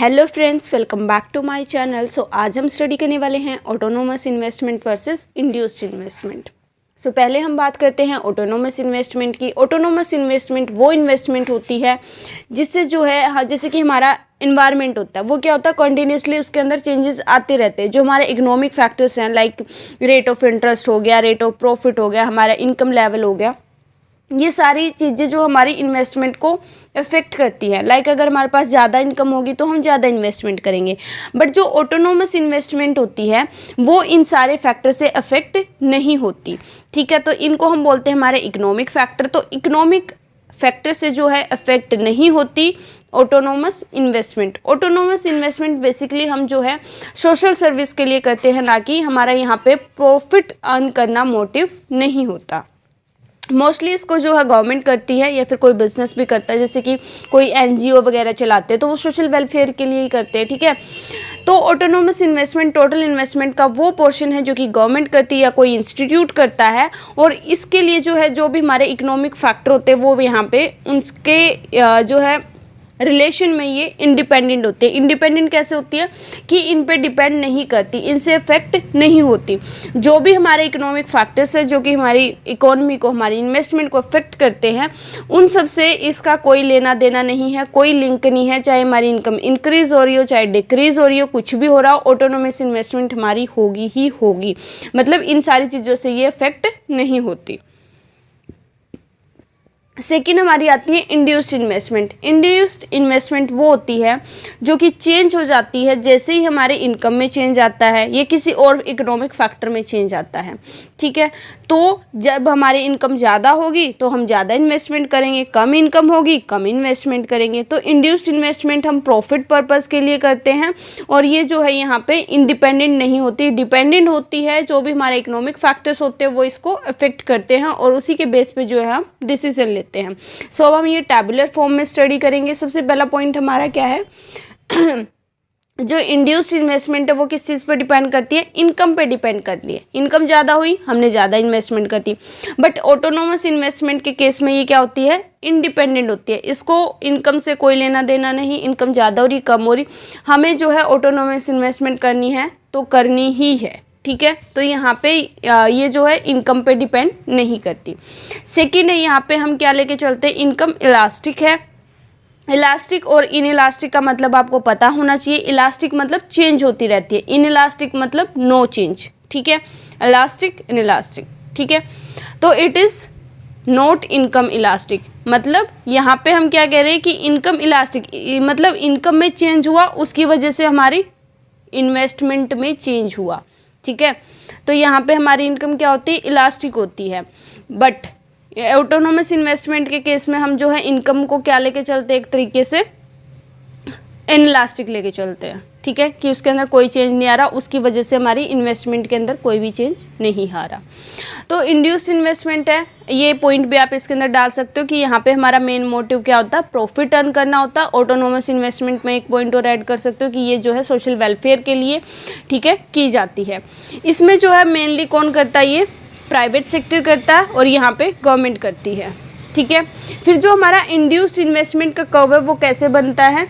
Hello friends, welcome back to my channel. So आज हम study करने वाले हैं autonomous investment versus induced investment. So पहले हम बात करते हैं ऑटोनोमस इन्वेस्टमेंट की। ऑटोनोमस इन्वेस्टमेंट वो इन्वेस्टमेंट होती है जिससे जो है जैसे कि हमारा इन्वायरमेंट होता है, वो क्या होता है कंटिन्यूसली उसके अंदर चेंजेस आते रहते हैं। जो हमारे इकोनॉमिक फैक्टर्स हैं लाइक रेट ऑफ इंटरेस्ट हो गया, रेट ऑफ प्रॉफिट हो गया, हमारा इनकम लेवल हो गया, ये सारी चीज़ें जो हमारी इन्वेस्टमेंट को इफ़ेक्ट करती हैं। लाइक अगर हमारे पास ज़्यादा इनकम होगी तो हम ज़्यादा इन्वेस्टमेंट करेंगे, बट जो ऑटोनोमस इन्वेस्टमेंट होती है वो इन सारे फैक्टर से अफेक्ट नहीं होती। ठीक है, तो इनको हम बोलते हैं हमारे इकोनॉमिक फैक्टर। तो इकोनॉमिक फैक्टर से जो है अफेक्ट नहीं होती autonomous investment. Autonomous investment basically हम जो है सोशल सर्विस के लिए करते हैं, ना कि हमारा यहाँ पे प्रॉफिट अर्न करना मोटिव नहीं होता। मोस्टली इसको जो है गवर्नमेंट करती है या फिर कोई बिजनेस भी करता है, जैसे कि कोई एनजीओ वगैरह चलाते हैं तो वो सोशल वेलफेयर के लिए ही करते हैं। ठीक है, तो ऑटोनोमस इन्वेस्टमेंट टोटल इन्वेस्टमेंट का वो पोर्शन है जो कि गवर्नमेंट करती है या कोई इंस्टीट्यूट करता है, और इसके लिए जो है जो भी हमारे इकोनॉमिक फैक्टर होते हैं वो यहाँ पे उनके जो है रिलेशन में ये इंडिपेंडेंट होती है। इंडिपेंडेंट कैसे होती है कि इन पे डिपेंड नहीं करती, इनसे इफेक्ट नहीं होती। जो भी हमारे इकोनॉमिक फैक्टर्स है जो कि हमारी इकोनॉमी को, हमारी इन्वेस्टमेंट को अफेक्ट करते हैं, उन सब से इसका कोई लेना देना नहीं है, कोई लिंक नहीं है। चाहे हमारी इनकम इंक्रीज हो रही हो, चाहे डिक्रीज हो रही हो, कुछ भी हो रहा हो, ऑटोनोमस इन्वेस्टमेंट हमारी होगी ही होगी। मतलब इन सारी चीज़ों से ये इफेक्ट नहीं होती। सेकेंड हमारी आती है इंड्यूस्ड इन्वेस्टमेंट। इंड्यूस्ड इन्वेस्टमेंट वो होती है जो कि चेंज हो जाती है जैसे ही हमारे इनकम में चेंज आता है या किसी और इकोनॉमिक फैक्टर में चेंज आता है। ठीक है, तो जब हमारी इनकम ज़्यादा होगी तो हम ज़्यादा इन्वेस्टमेंट करेंगे, कम इनकम होगी कम इन्वेस्टमेंट करेंगे। तो इंड्यूस्ड इन्वेस्टमेंट हम प्रॉफिट पर्पज़ के लिए करते हैं, और ये जो है यहाँ पे इंडिपेंडेंट नहीं होती, डिपेंडेंट होती है। जो भी हमारे इकोनॉमिक फैक्टर्स होते हैं वो इसको अफेक्ट करते हैं और उसी के बेस पे जो है हम डिसीजन लेते हैं। सो अब हम ये टैबुलर फॉर्म में स्टडी करेंगे। सबसे पहला पॉइंट हमारा क्या है जो इंड्यूस्ड इन्वेस्टमेंट है वो किस चीज़ पर डिपेंड करती है, इनकम पे डिपेंड करती है। इनकम ज़्यादा हुई हमने ज़्यादा इन्वेस्टमेंट करती। बट ऑटोनोमस इन्वेस्टमेंट के केस में ये क्या होती है, इंडिपेंडेंट होती है। इसको इनकम से कोई लेना देना नहीं, इनकम ज़्यादा हो रही कम हो रही, हमें जो है ऑटोनोमस इन्वेस्टमेंट करनी है तो करनी ही है। ठीक है, तो यहाँ पे ये जो है इनकम पे डिपेंड नहीं करती। सेकेंड है यहाँ पे हम क्या लेके चलते हैं, इनकम इलास्टिक है। इलास्टिक और इन इलास्टिक का मतलब आपको पता होना चाहिए। इलास्टिक मतलब चेंज होती रहती है, इन इलास्टिक मतलब नो चेंज। ठीक है, इलास्टिक इन इलास्टिक। ठीक है, तो it is not income elastic. मतलब यहाँ पे हम क्या कह रहे हैं कि इनकम इलास्टिक मतलब इनकम में चेंज हुआ, उसकी वजह से हमारी इन्वेस्टमेंट में चेंज हुआ। ठीक है, तो यहाँ पे हमारी इनकम क्या होती है, इलास्टिक होती है। बट ऑटोनोमस इन्वेस्टमेंट के केस में हम जो है इनकम को क्या लेके चलते हैं, एक तरीके से इनइलास्टिक लेके चलते हैं। ठीक है, कि उसके अंदर कोई चेंज नहीं आ रहा, उसकी वजह से हमारी इन्वेस्टमेंट के अंदर कोई भी चेंज नहीं आ रहा। तो इंड्यूस्ड इन्वेस्टमेंट है, ये पॉइंट भी आप इसके अंदर डाल सकते हो कि यहाँ पे हमारा मेन मोटिव क्या होता है, प्रॉफिट अर्न करना होता है। ऑटोनोमस इन्वेस्टमेंट में एक पॉइंट और ऐड कर सकते हो कि ये जो है सोशल वेलफेयर के लिए, ठीक है, की जाती है। इसमें जो है मेनली कौन करता है, ये प्राइवेट सेक्टर करता है और यहाँ पे गवर्नमेंट करती है। ठीक है, फिर जो हमारा इंड्यूस्ड इन्वेस्टमेंट का कर्व है वो कैसे बनता है,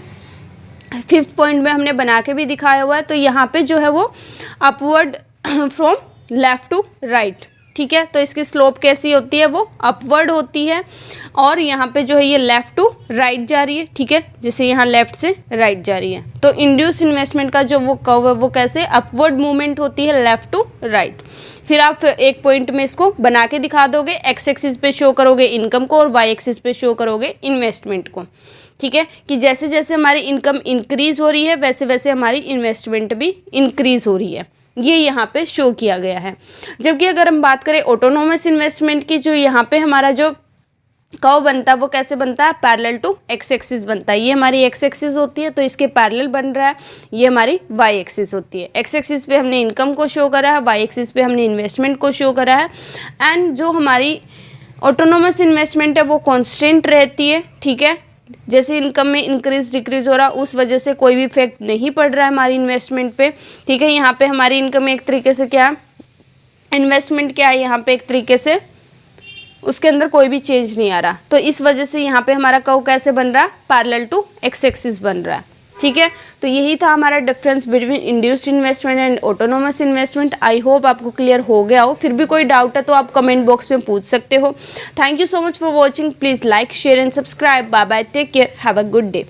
फिफ्थ पॉइंट में हमने बना के भी दिखाया हुआ है। तो यहाँ पे जो है वो upward from left to right. ठीक है, तो इसकी स्लोप कैसी होती है, वो अपवर्ड होती है, और यहाँ पे जो है ये लेफ़्ट टू राइट जा रही है। ठीक है, जैसे यहाँ लेफ़्ट से राइट जा रही है। तो इंड्यूस इन्वेस्टमेंट का जो वो कर्व है वो कैसे अपवर्ड मूवमेंट होती है, लेफ़्ट टू राइट। फिर आप एक पॉइंट में इसको बना के दिखा दोगे, एक्स एक्सिस पे शो करोगे इनकम को और वाई एक्सिस पे शो करोगे इन्वेस्टमेंट को। ठीक है, कि जैसे जैसे हमारी इनकम इंक्रीज हो रही है वैसे वैसे हमारी इन्वेस्टमेंट भी इंक्रीज हो रही है, ये यहाँ पे शो किया गया है। जबकि अगर हम बात करें ऑटोनोमस इन्वेस्टमेंट की, जो यहाँ पे हमारा जो कर्व बनता है वो कैसे बनता है, पैरेलल टू एक्स एक्सिस बनता है। ये हमारी एक्स एक्सिस होती है तो इसके पैरेलल बन रहा है, ये हमारी वाई एक्सिस होती है। एक्स एक्सिस पे हमने इनकम को शो करा है, वाई एक्सिस पे हमने इन्वेस्टमेंट को शो करा है। एंड जो हमारी ऑटोनोमस इन्वेस्टमेंट है वो कॉन्स्टेंट रहती है। ठीक है, जैसे इनकम में इंक्रीज डिक्रीज हो रहा उस वजह से कोई भी इफेक्ट नहीं पड़ रहा है हमारी इन्वेस्टमेंट पे। ठीक है, यहाँ पे हमारी इनकम एक तरीके से क्या है, इन्वेस्टमेंट क्या है, यहाँ पे एक तरीके से उसके अंदर कोई भी चेंज नहीं आ रहा। तो इस वजह से यहाँ पे हमारा कर्व कैसे बन रहा है, पैरेलल टू एक्स एक्सिस बन रहा है। ठीक है, तो यही था हमारा difference between induced investment and autonomous investment. I hope आपको क्लियर हो गया हो। फिर भी कोई डाउट है तो आप कमेंट बॉक्स में पूछ सकते हो। Thank you so much for watching. Please like, share and subscribe. Bye bye, take care, have a good day.